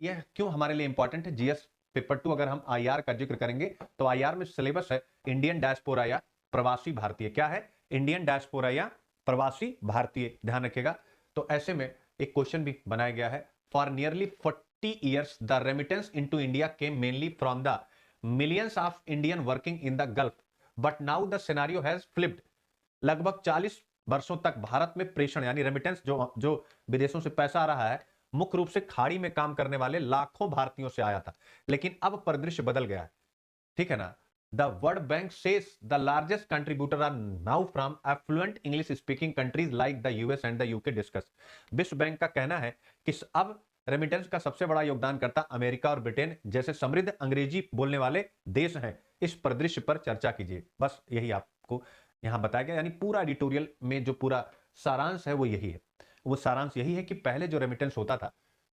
यह क्यों हमारे लिए इंपॉर्टेंट है? जीएस पेपर 2 अगर हम आईआर का जिक्र करेंगे तो आईआर में सिलेबस है इंडियन डायस्पोरा या प्रवासी भारतीय। क्या है? इंडियन डायस्पोरा या प्रवासी भारतीय, ध्यान रखिएगा। तो ऐसे में एक क्वेश्चन भी बनाया गया है, for nearly 40 years the remittance into India came mainly from the millions of Indian working in the gulf, but now the scenario has flipped. लगभग 40 वर्षों तक भारत में प्रेषण यानी रेमिटेंस जो विदेशों से पैसा आ रहा है, मुख्य रूप से खाड़ी में काम करने वाले लाखों भारतीयों से आया था, लेकिन अब परिदृश्य बदल गया है। ठीक है ना? The world bank says the largest contributor are now from affluent English speaking countries like the US and the UK discuss. विश्व बैंक का कहना है कि अब रेमिटेंस का सबसे बड़ा योगदानकर्ता अमेरिका और ब्रिटेन जैसे समृद्ध अंग्रेजी बोलने वाले देश हैं। इस परिदृश्य पर चर्चा कीजिए। बस यही आपको यहां बताया गया, यानी पूरा एडिटोरियल में जो पूरा सारांश है वो यही है। वो सारांश यही है कि पहले जो रेमिटेंस होता था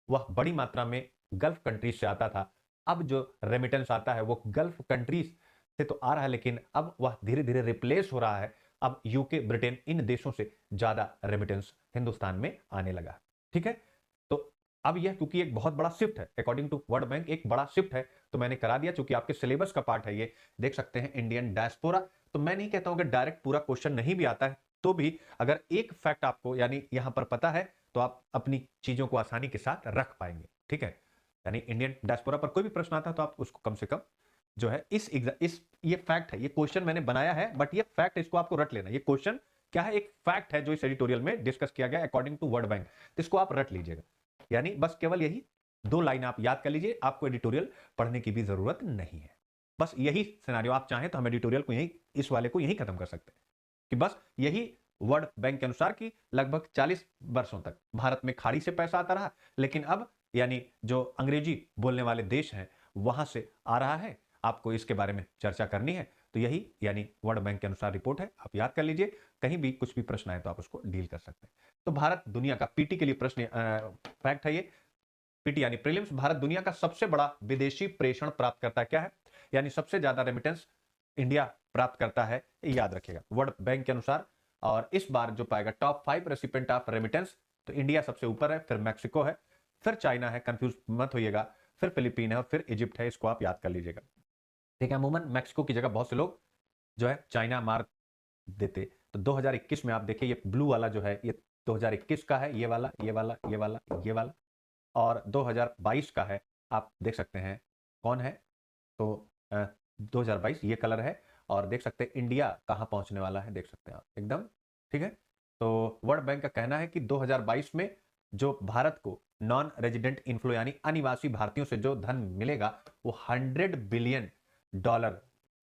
वह बड़ी मात्रा में गल्फ कंट्रीज से आता था। अब जो रेमिटेंस आता है वो गल्फ कंट्रीज से तो आ रहा है, लेकिन अब वह धीरे धीरे रिप्लेस हो रहा है। अब यूके, ब्रिटेन, इन देशों से ज्यादा रेमिटेंस हिंदुस्तान में आने लगा। ठीक है? तो अब यह क्योंकि एक बहुत बड़ा शिफ्ट है, अकॉर्डिंग टू वर्ल्ड बैंक एक बड़ा शिफ्ट है, तो मैंने करा दिया। चूंकि आपके सिलेबस का पार्ट है, ये देख सकते हैं इंडियन डायस्पोरा। तो मैं नहीं कहता हूं कि डायरेक्ट पूरा क्वेश्चन नहीं भी आता है तो भी अगर एक फैक्ट आपको यानी यहां पर पता है तो आप अपनी चीजों को आसानी के साथ रख पाएंगे। ठीक है? यानी इंडियन डायस्पोरा पर कोई भी प्रश्न आता है तो आप उसको कम से कम जो है इस ये फैक्ट है, ये क्वेश्चन मैंने बनाया है, बट ये फैक्ट इसको आपको रट लेना। ये क्वेश्चन क्या है? एक फैक्ट है जो इस एडिटोरियल में डिस्कस किया गया अकॉर्डिंग टू वर्ल्ड बैंक, तो इसको आप रट लीजिएगा। यानी बस केवल यही 2 लाइन आप याद कर लीजिए, आपको एडिटोरियल पढ़ने की भी जरूरत नहीं है। बस यही सिनेरियो, आप चाहें तो हम एडिटोरियल को यही, इस वाले को यही खत्म कर सकते हैं कि बस यही वर्ल्ड बैंक के अनुसार कि लगभग 40 वर्षों तक भारत में खाड़ी से पैसा आता रहा, लेकिन अब यानी जो अंग्रेजी बोलने वाले देश हैं वहां से आ रहा है। आपको इसके बारे में चर्चा करनी है तो यही यानी वर्ल्ड बैंक के अनुसार रिपोर्ट है, आप याद कर लीजिए। कहीं भी कुछ भी प्रश्न आए तो आप उसको डील कर सकते हैं। तो भारत दुनिया का पीटी के लिए प्रश्न फैक्ट है ये, पीटी यानी प्रीलिम्स, भारत दुनिया का सबसे बड़ा विदेशी प्रेषण प्राप्त करता है। क्या है? यानी सबसे ज्यादा रेमिटेंस इंडिया प्राप्त करता है, याद रखिएगा वर्ल्ड बैंक के अनुसार। और इस बार जो पाएगा टॉप 5 रेसिपिएंट ऑफ रेमिटेंस, तो इंडिया सबसे ऊपर है, फिर मैक्सिको है, फिर चाइना है, कंफ्यूज मत होइएगा, फिर फिलीपीन है और फिर इजिप्ट है। इसको आप याद कर लीजिएगा। ठीक है? अमूमन मैक्सिको की जगह बहुत से लोग जो है चाइना मार देते। तो 2021 में आप देखिए ये ब्लू वाला जो है ये 2021 का है, ये वाला, ये वाला, ये वाला, ये वाला, और 2022 का है। आप देख सकते हैं कौन है। तो 2022 ये कलर है, और देख सकते हैं इंडिया कहां पहुंचने वाला है, देख सकते हैं आप एकदम। ठीक है? तो वर्ल्ड बैंक का कहना है कि 2022 में जो भारत को नॉन रेजिडेंट इन्फ्लो यानी अनिवासी भारतीयों से जो धन मिलेगा वो $100 बिलियन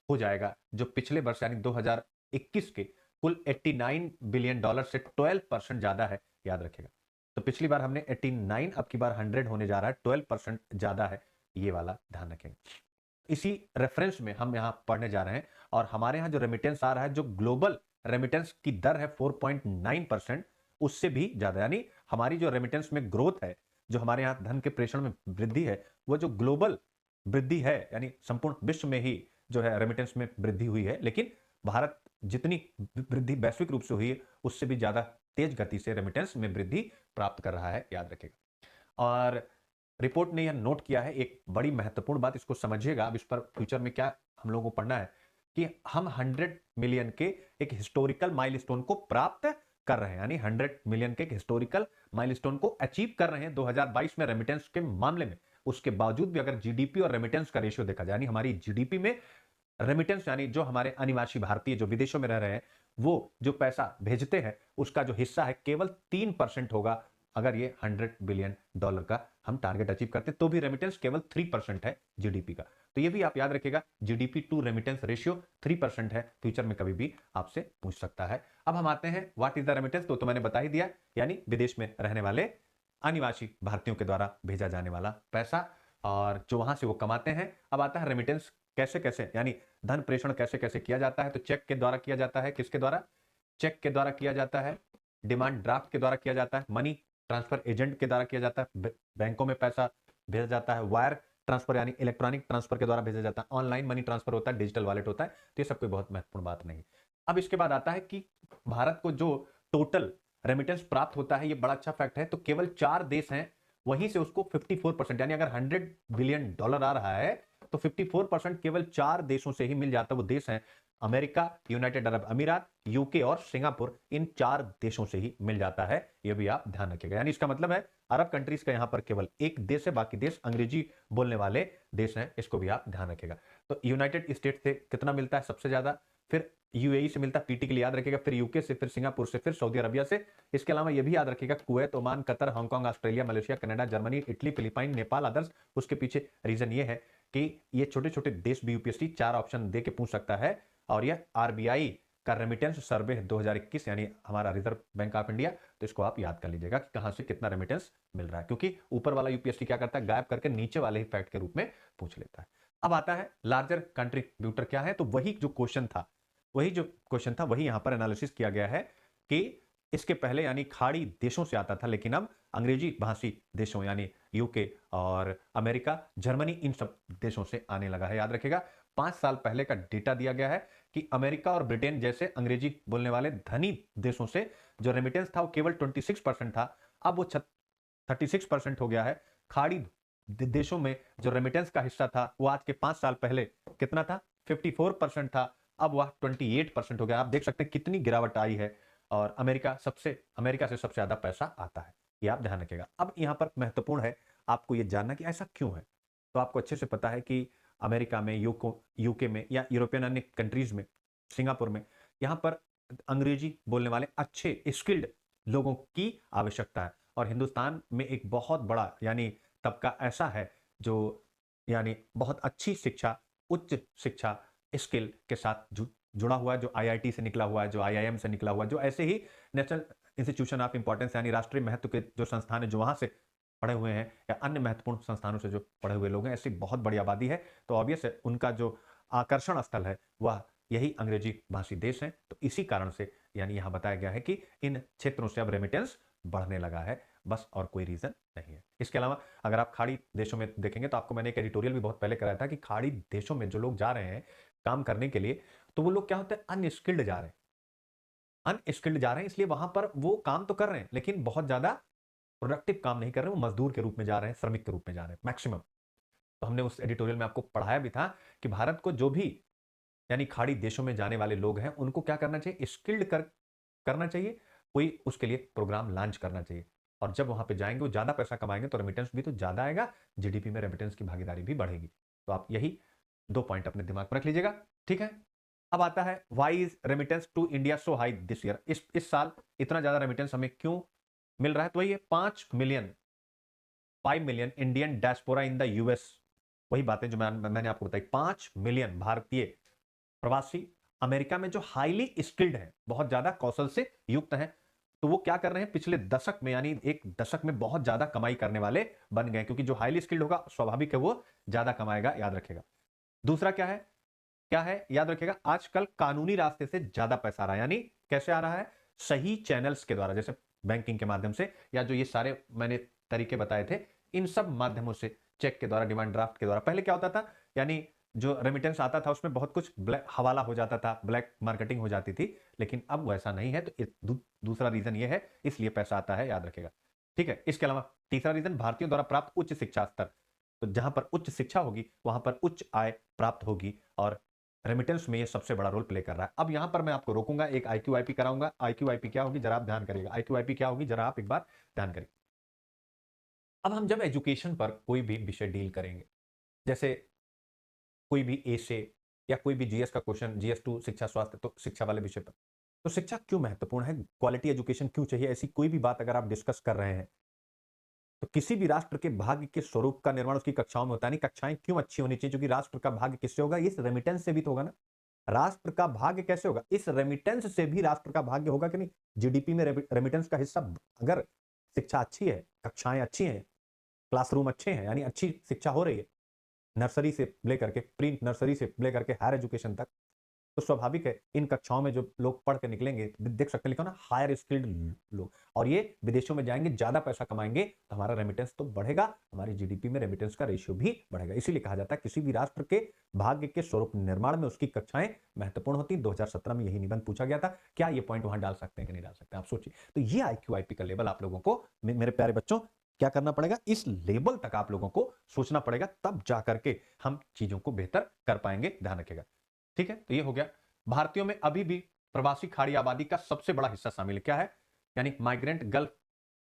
हो जाएगा, जो पिछले वर्ष यानी 2021 के कुल $89 बिलियन से 12% ज्यादा है, याद रखेगा। तो पिछली बार हमने 89, अब की बार 100 होने जा रहा है, 12% ज्यादा है, ये वाला ध्यान रखेंगे। इसी रेफरेंस में हम यहाँ पढ़ने जा रहे हैं, और हमारे यहाँ जो रेमिटेंस आ रहा है, जो ग्लोबल रेमिटेंस की दर है 4.9%, उससे भी ज्यादा। यानी हमारी जो रेमिटेंस में ग्रोथ है, जो हमारे यहाँ धन के प्रेषण में वृद्धि है, वो जो ग्लोबल वृद्धि है, यानी संपूर्ण विश्व में ही जो है रेमिटेंस में वृद्धि हुई है, लेकिन भारत जितनी वृद्धि वैश्विक रूप से हुई है उससे भी ज्यादा तेज गति से रेमिटेंस में वृद्धि प्राप्त कर रहा है, याद रखेगा। और रिपोर्ट ने यह नोट किया है, एक बड़ी महत्वपूर्ण बात, इसको समझिएगा। अब इस पर फ्यूचर में क्या हम लोगों को पढ़ना है कि हम 100 मिलियन के एक हिस्टोरिकल माइलस्टोन को प्राप्त कर रहे हैं, यानी 100 मिलियन के एक हिस्टोरिकल माइलस्टोन को अचीव कर रहे हैं 2022 में रेमिटेंस के मामले में। उसके बावजूद भी अगर जीडीपी और रेमिटेंस का रेशियो देखा जाए, यानी हमारी जीडीपी में रेमिटेंस यानी जो हमारे अनिवासी भारतीय जो विदेशों में रह रहे हैं वो जो पैसा भेजते हैं उसका जो हिस्सा है केवल 3% होगा। अगर ये $100 बिलियन का हम टारगेट अचीव करते तो भी रेमिटेंस केवल 3% है जीडीपी का। तो ये भी आप याद रखिएगा, जीडीपी टू रेमिटेंस रेशियो 3% है। फ्यूचर में कभी भी आपसे पूछ सकता है। अब हम आते हैं व्हाट इज द रेमिटेंस, तो मैंने बता ही दिया, यानी विदेश में रहने वाले अनिवासी भारतीयों के द्वारा भेजा जाने वाला पैसा और जो वहां से वो कमाते हैं। अब आता है रेमिटेंस कैसे कैसे, यानी धन प्रेषण कैसे कैसे किया जाता है। तो चेक के द्वारा किया जाता है, किसके द्वारा? चेक के द्वारा किया जाता है, डिमांड ड्राफ्ट के द्वारा किया जाता है, मनी ट्रांसफर एजेंट के द्वारा किया जाता है, बैंकों में पैसा भेजा जाता है, वायर ट्रांसफर यानी इलेक्ट्रॉनिक ट्रांसफर के द्वारा भेजा जाता है, ऑनलाइन मनी ट्रांसफर होता है, डिजिटल वॉलेट होता है। तो ये सब कोई बहुत महत्वपूर्ण बात नहीं। अब इसके बाद आता है कि भारत को जो टोटल रेमिटेंस प्राप्त होता है, ये बड़ा अच्छा फैक्ट है। तो केवल 4 देश हैं वहीं से उसको 54%, यानी अगर $100 बिलियन आ रहा है तो 54% केवल 4 देशों से ही मिल जाता है। वो देश हैं अमेरिका, यूनाइटेड अरब अमीरात, यूके और सिंगापुर। इन 4 देशों से ही मिल जाता है, ये भी आप ध्यान रखिएगा। यानी इसका मतलब है अरब कंट्रीज का यहां पर केवल एक देश है, बाकी देश अंग्रेजी बोलने वाले देश हैं, इसको भी आप ध्यान रखिएगा। तो यूनाइटेड स्टेट से कितना मिलता है सबसे ज्यादा, फिर यूएई से मिलता है, पीटी के लिए याद रखिएगा, फिर यूके से, फिर सिंगापुर से, फिर सऊदी अरबिया से। इसके अलावा यह भी याद रखिएगा Kuwait, Oman, Qatar, Hong Kong, Australia, Malaysia, Canada, Germany, Italy, Philippine, Nepal, others. उसके पीछे रीजन ये है कि ये छोटे छोटे देश भी यूपीएससी 4 ऑप्शन दे के पूछ सकता है। और यह आरबीआई का रेमिटेंस सर्वे 2021, यानी हमारा रिजर्व बैंक ऑफ इंडिया, तो इसको आप याद कर लीजिएगा कि कहां से कितना रेमिटेंस मिल रहा है, क्योंकि ऊपर वाला यूपीएससी क्या करता है, गायब करके नीचे वाले ही फैक्ट के रूप में पूछ लेता है। अब आता है लार्जर कंट्रीब्यूटर क्या है, तो वही जो क्वेश्चन था वही यहां पर एनालिसिस किया गया है कि इसके पहले यानी खाड़ी देशों से आता था, लेकिन अब अंग्रेजी भाषी देशों यानी यूके और अमेरिका, जर्मनी, इन सब देशों से आने लगा है। याद रखिएगा 5 साल पहले का डेटा दिया गया है कि अमेरिका और ब्रिटेन जैसे अंग्रेजी बोलने वाले धनी देशों से जो रेमिटेंस था वो केवल 26% था, अब वो 36% हो गया है। खाड़ी देशों में जो रेमिटेंस का हिस्सा था वो आज के 5 साल पहले कितना था, 54% था, अब वह 28% हो गया। आप देख सकते हैं कितनी गिरावट आई है, और अमेरिका से सबसे ज्यादा पैसा आता है, ये आप ध्यान रखिएगा। अब यहां पर महत्वपूर्ण है आपको ये जानना कि ऐसा क्यों है। तो आपको अच्छे से पता है कि अमेरिका में, यूके में या यूरोपियन अन्य कंट्रीज में, सिंगापुर में, यहां पर अंग्रेजी बोलने वाले अच्छे स्किल्ड लोगों की आवश्यकता है। और हिंदुस्तान में एक बहुत बड़ा यानी तबका ऐसा है जो यानी बहुत अच्छी शिक्षा, उच्च शिक्षा, स्किल के साथ जुड़ा हुआ है, जो आईआईटी से निकला हुआ है, जो आईआईएम से निकला हुआ है, जो ऐसे ही नेशनल इंस्टीट्यूशन ऑफ इंपॉर्टेंस यानी राष्ट्रीय महत्व के जो संस्थान है, जो वहां से पढ़े हुए हैं, या अन्य महत्वपूर्ण संस्थानों से जो पढ़े हुए लोग हैं, ऐसी बहुत बड़ी आबादी है। तो ऑब्वियस है उनका जो आकर्षण स्थल है वह यही अंग्रेजी भाषी देश है। तो इसी कारण से यानी यहां बताया गया है कि इन क्षेत्रों से अब रेमिटेंस बढ़ने लगा है, बस और कोई रीजन नहीं है। इसके अलावा अगर आप खाड़ी देशों में देखेंगे तो आपको मैंने एक एडिटोरियल भी बहुत पहले कराया था कि खाड़ी देशों में जो लोग जा रहे हैं काम करने के लिए, तो वो लोग क्या होते हैं, अनस्किल्ड जा रहे हैं, अनस्किल्ड जा रहे हैं। इसलिए वहां पर वो काम तो कर रहे हैं लेकिन बहुत ज्यादा प्रोडक्टिव काम नहीं कर रहे, वो मजदूर के रूप में जा रहे हैं, श्रमिक के रूप में जा रहे हैं मैक्सिमम। तो हमने उस एडिटोरियल में आपको पढ़ाया भी था कि भारत को जो भी यानी खाड़ी देशों में जाने वाले लोग हैं उनको क्या करना चाहिए, करना चाहिए, कोई उसके लिए प्रोग्राम लॉन्च करना चाहिए। और जब वहां पे जाएंगे वो ज्यादा पैसा कमाएंगे तो रेमिटेंस भी तो ज्यादा आएगा, जीडीपी में रेमिटेंस की भागीदारी भी बढ़ेगी। तो आप यही 2 पॉइंट अपने दिमाग में रख लीजिएगा, ठीक है। अब आता है why is remittance to India so high this year, इस साल इतना ज्यादा रेमिटेंस हमें क्यों मिल रहा है। तो ये 5 million Indian diaspora in the US, वही बातें जो मैंने आपको बताई, 5 मिलियन भारतीय प्रवासी अमेरिका में जो हाईली स्किल्ड हैं, बहुत ज्यादा कौशल से युक्त हैं। तो वो क्या कर रहे हैं, पिछले दशक में यानी एक दशक में बहुत ज्यादा कमाई करने वाले बन गए, क्योंकि जो हाईली स्किल्ड होगा स्वाभाविक है वो ज्यादा कमाएगा, याद रखेगा। दूसरा क्या है याद रखेगा, आजकल कानूनी रास्ते से ज्यादा पैसा आ रहा है। यानी कैसे आ रहा है, सही चैनल्स के द्वारा, जैसे बैंकिंग के माध्यम से, या जो ये सारे मैंने तरीके बताए थे, इन सब माध्यमों से, चेक के द्वारा, डिमांड ड्राफ्ट के द्वारा। पहले क्या होता था, यानी जो रेमिटेंस आता था उसमें बहुत कुछ हवाला हो जाता था, ब्लैक मार्केटिंग हो जाती थी, लेकिन अब वैसा नहीं है। तो दूसरा रीजन ये है, इसलिए पैसा आता है, याद रखेगा, ठीक है। इसके अलावा तीसरा रीजन, भारतीयों द्वारा प्राप्त उच्च शिक्षा स्तर। तो जहां पर उच्च शिक्षा होगी वहां पर उच्च आय प्राप्त होगी, और रेमिटेंस में ये सबसे बड़ा रोल प्ले कर रहा है। अब यहां पर मैं आपको रोकूंगा, एक IQIP कराऊंगा। IQIP क्या होगी जरा आप ध्यान करिएगा, IQIP क्या होगी जरा आप एक बार ध्यान करिए। अब हम जब एजुकेशन पर कोई भी विषय डील करेंगे, जैसे कोई भी एसे या कोई भी जीएस का क्वेश्चन, GS2 शिक्षा स्वास्थ्य, तो शिक्षा वाले विषय पर, तो शिक्षा क्यों महत्वपूर्ण है, क्वालिटी एजुकेशन क्यों चाहिए, ऐसी कोई भी बात अगर आप डिस्कस कर रहे हैं, तो किसी भी राष्ट्र के भाग्य के स्वरूप का निर्माण उसकी कक्षाओं में होता है। नहीं, कक्षाएं क्यों अच्छी होनी चाहिए, क्योंकि राष्ट्र का भाग्य किससे होगा, इस रेमिटेंस से भी तो होगा ना। राष्ट्र का भाग्य कैसे होगा, इस रेमिटेंस से भी राष्ट्र का भाग्य होगा कि नहीं। जीडीपी में रेमिटेंस का हिस्सा, अगर शिक्षा अच्छी है, कक्षाएं अच्छी हैं, क्लासरूम अच्छे हैं, यानी अच्छी शिक्षा हो रही है, नर्सरी से लेकर के, प्री नर्सरी से लेकर के हायर एजुकेशन तक, तो स्वाभाविक है इन कक्षाओं में जो लोग पढ़ के निकलेंगे, देख सकते हैं लिखा ना, हायर स्किल्ड लोग, और ये विदेशों में जाएंगे, ज्यादा पैसा कमाएंगे, तो हमारा रेमिटेंस तो बढ़ेगा, हमारी जीडीपी में रेमिटेंस का रेशियो भी बढ़ेगा। इसीलिए कहा जाता है किसी भी राष्ट्र के भाग्य के स्वरूप निर्माण में उसकी कक्षाएं महत्वपूर्ण होती। 2017 में यही निबंध पूछा गया था। क्या ये पॉइंट वहां डाल सकते हैं कि नहीं डाल सकते, आप सोचिए। तो ये IQIP का लेवल आप लोगों को, मेरे प्यारे बच्चों, क्या करना पड़ेगा, इस लेवल तक आप लोगों को सोचना पड़ेगा, तब जाकर के हम चीजों को बेहतर कर पाएंगे, ध्यान रखिएगा। ठीक है, तो ये हो गया। भारतीयों में अभी भी प्रवासी खाड़ी आबादी का सबसे बड़ा हिस्सा शामिल है, क्या है, यानी माइग्रेंट गल्फ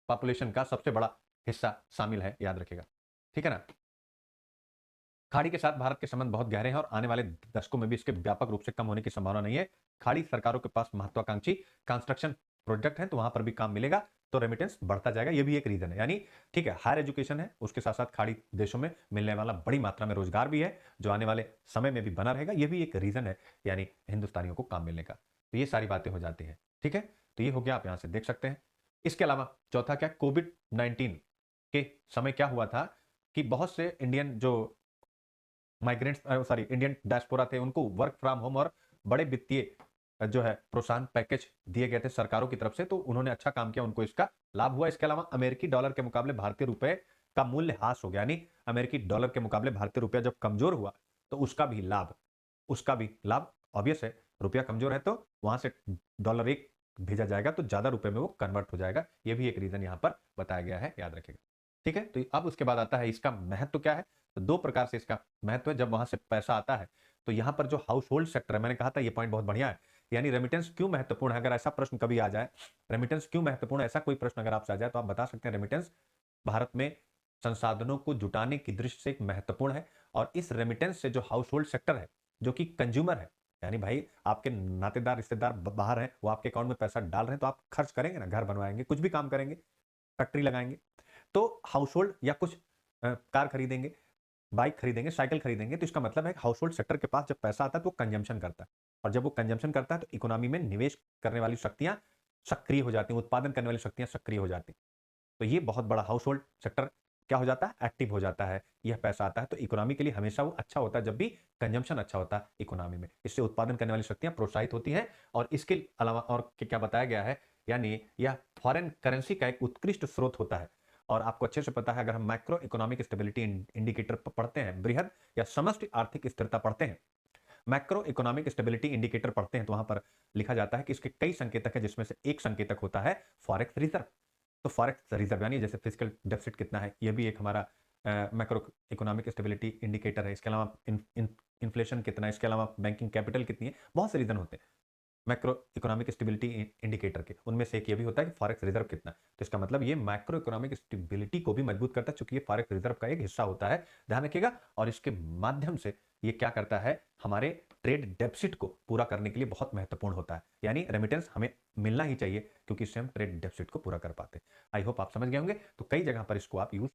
पॉपुलेशन का सबसे बड़ा हिस्सा शामिल है, याद रखिएगा। ठीक है ना। खाड़ी के साथ भारत के संबंध बहुत गहरे हैं और आने वाले दशकों में भी इसके व्यापक रूप से कम होने की संभावना नहीं है। खाड़ी सरकारों के पास महत्वाकांक्षी कंस्ट्रक्शन प्रोजेक्ट है, तो वहां पर भी काम मिलेगा, तो रेमिटेंस बढ़ता जाएगा, ये भी एक रीजन है। यानी ठीक है, हायर एजुकेशन है, उसके साथ साथ खाड़ी देशों में मिलने वाला बड़ी मात्रा में रोजगार भी है, जो आने वाले समय में भी बना रहेगा, ये भी एक रीजन है, यानी हिंदुस्तानियों को काम मिलने का। तो ये सारी बातें हो जाती है। ठीक है, तो ये हो गया, आप यहां से देख सकते हैं। इसके अलावा चौथा क्या, कोविड-19 के समय क्या हुआ था कि बहुत से इंडियन जो माइग्रेंट्स सॉरी इंडियन डायस्पोरा थे, उनको वर्क फ्रॉम होम और बड़े वित्तीय जो है प्रोत्साहन पैकेज दिए गए थे सरकारों की तरफ से, तो उन्होंने अच्छा काम किया, उनको इसका लाभ हुआ। इसके अलावा अमेरिकी डॉलर के मुकाबले भारतीय रुपए का मूल्य ह्रास हो गया, यानी अमेरिकी डॉलर के मुकाबले भारतीय रुपया जब कमजोर हुआ, तो उसका भी लाभ ऑब्वियस है, रुपया कमजोर है तो वहां से डॉलर एक भेजा जाएगा, तो ज्यादा रुपए में वो कन्वर्ट हो जाएगा, ये भी एक रीजन यहां पर बताया गया है, याद रखिएगा। ठीक है, तो अब उसके बाद आता है इसका महत्व क्या है। तो दो प्रकार से इसका महत्व है, जब वहां से पैसा आता है, तो यहां पर जो हाउस होल्ड सेक्टर है, मैंने कहा था ये पॉइंट बहुत बढ़िया है, यानी रेमिटेंस क्यों महत्वपूर्ण है, अगर ऐसा प्रश्न कभी आ जाए, रेमिटेंस क्यों महत्वपूर्ण है, ऐसा कोई प्रश्न अगर आपसे आ जाए, तो आप बता सकते हैं रेमिटेंस भारत में संसाधनों को जुटाने की दृष्टि से एक महत्वपूर्ण है। और इस रेमिटेंस से जो हाउस होल्ड सेक्टर है, जो कि कंज्यूमर है, यानी भाई आपके नातेदार रिश्तेदार बाहर हैं, वो आपके अकाउंट में पैसा डाल रहे हैं, तो आप खर्च करेंगे ना, घर बनवाएंगे, कुछ भी काम करेंगे, फैक्ट्री लगाएंगे, तो हाउस होल्ड या कुछ कार खरीदेंगे, बाइक खरीदेंगे, साइकिल खरीदेंगे, तो इसका मतलब है हाउस होल्ड सेक्टर के पास जब पैसा आता है तो वो कंजम्पशन करता है, और जब वो कंजम्पशन करता है तो इकोनॉमी में निवेश करने वाली शक्तियां सक्रिय हो जाती हैं, उत्पादन करने वाली शक्तियां सक्रिय हो जाती हैं। तो ये बहुत बड़ा हाउस होल्ड सेक्टर क्या हो जाता है, एक्टिव हो जाता है, यह पैसा आता है, तो इकोनॉमी के लिए हमेशा वो अच्छा होता है जब भी कंजम्पशन अच्छा होता है इकोनॉमी में, इससे उत्पादन करने वाली शक्तियां प्रोत्साहित होती हैं। और इसके अलावा और क्या बताया गया है, यानी यह फॉरेन करेंसी का एक उत्कृष्ट स्रोत होता है। और आपको अच्छे से पता है, अगर हम मैक्रो इकोनॉमिक स्टेबिलिटी इंडिकेटर पढ़ते हैं, बृहद या समष्टि आर्थिक स्थिरता पढ़ते हैं, मैक्रो इकोनॉमिक स्टेबिलिटी इंडिकेटर पढ़ते हैं, तो वहां पर लिखा जाता है कि इसके कई संकेतक है, जिसमें से एक संकेतक होता है फॉरेक्स रिजर्व। तो फॉरेक्स रिजर्व यानी जैसे फिजिकल डेफिसिट कितना है, ये भी एक हमारा मैक्रो इकोनॉमिक स्टेबिलिटी इंडिकेटर है। इसके अलावा इन्फ्लेशन कितना है, इसके अलावा बैंकिंग कैपिटल कितनी है, बहुत से रीजन होते हैं मैक्रो इकोनॉमिक स्टेबिलिटी इंडिकेटर के, उनमें से एक ये भी होता है कि फॉरेक्स रिजर्व कितना। तो इसका मतलब ये मैक्रो इकोनॉमिक स्टेबिलिटी को भी मजबूत करता है, चूंकि ये फॉरेक्स रिजर्व का एक हिस्सा होता है, ध्यान रखिएगा। और इसके माध्यम से ये क्या करता है, हमारे ट्रेड डेफिसिट को पूरा करने के लिए बहुत महत्वपूर्ण होता है, यानी रेमिटेंस हमें मिलना ही चाहिए, क्योंकि इससे हम ट्रेड डेफिसिट को पूरा कर पाते हैं। आई होप आप समझ गए होंगे। तो कई जगह पर इसको आप यूज